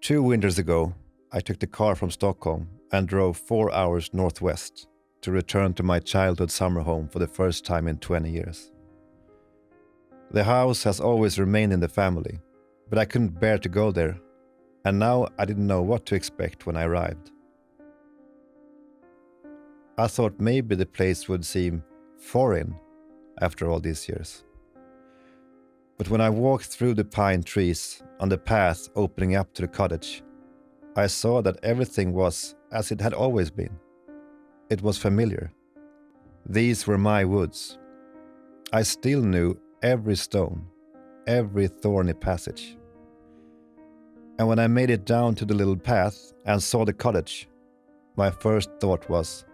2 winters ago, I took the car from Stockholm and drove 4 hours northwest to return to my childhood summer home for the first time in 20 years. The house has always remained in the family, but I couldn't bear to go there, and now I didn't know what to expect when I arrived. I thought maybe the place would seem foreign after all these years. But when I walked through the pine trees on the path opening up to the cottage, I saw that everything was as it had always been. It was familiar. These were my woods. I still knew every stone, every thorny passage. And when I made it down to the little path and saw the cottage, my first thought was,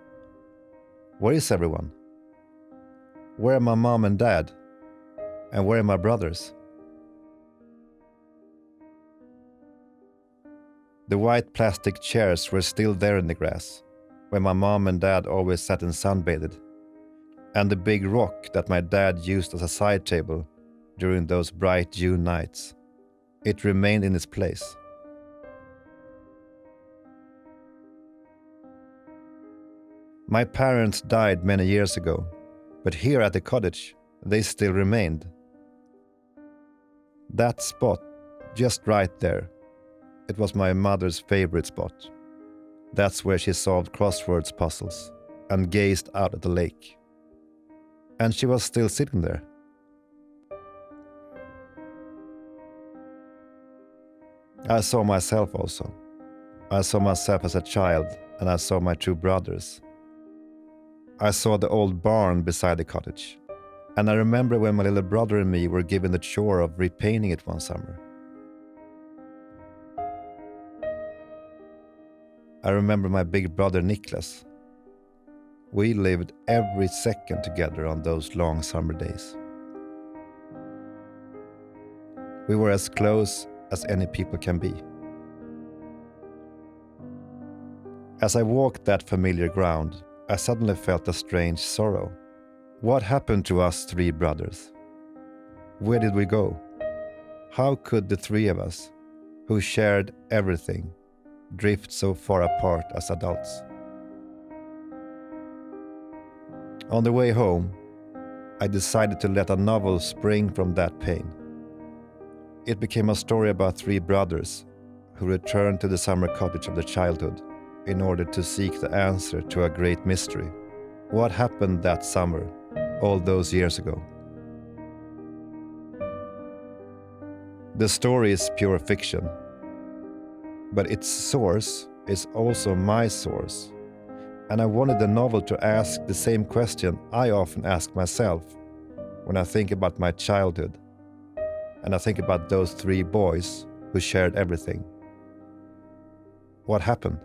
where is everyone? Where are my mom and dad? And where are my brothers? The white plastic chairs were still there in the grass, where my mom and dad always sat and sunbathed, and the big rock that my dad used as a side table during those bright June nights. It remained in its place. My parents died many years ago, but here at the cottage, they still remained. That spot, just right there, it was my mother's favorite spot. That's where she solved crosswords puzzles and gazed out at the lake. And she was still sitting there. I saw myself also. I saw myself as a child, and I saw my 2 brothers. I saw the old barn beside the cottage, and I remember when my little brother and me were given the chore of repainting it one summer. I remember my big brother Niklas. We lived every second together on those long summer days. We were as close as any people can be. As I walked that familiar ground, I suddenly felt a strange sorrow. What happened to us 3 brothers? Where did we go? How could the 3 of us, who shared everything, drift so far apart as adults? On the way home, I decided to let a novel spring from that pain. It became a story about 3 brothers who returned to the summer cottage of their childhood in order to seek the answer to a great mystery. What happened that summer, all those years ago? The story is pure fiction, but its source is also my source, and I wanted the novel to ask the same question I often ask myself when I think about my childhood, and I think about those 3 boys who shared everything. What happened?